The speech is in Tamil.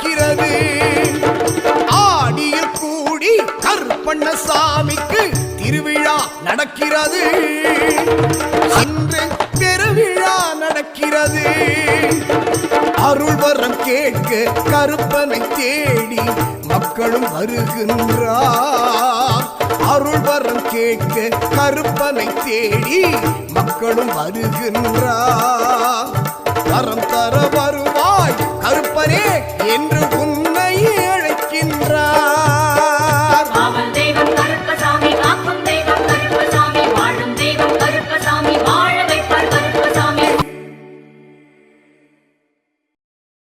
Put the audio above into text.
நடக்கிறது. ஆடியில் கூடி கருப்பண்ணசாமிக்கு திருவிழா நடக்கிறது. இன்று பெருவிழா நடக்கிறது. அருள்வரம் கேட்க கருப்பனை தேடி மக்களும் வருகின்றார். அருள்வரம் கேட்க கருப்பனை தேடி மக்களும் வருகின்றார். வரம் தர வருவாய் கருப்பனே என்று உன்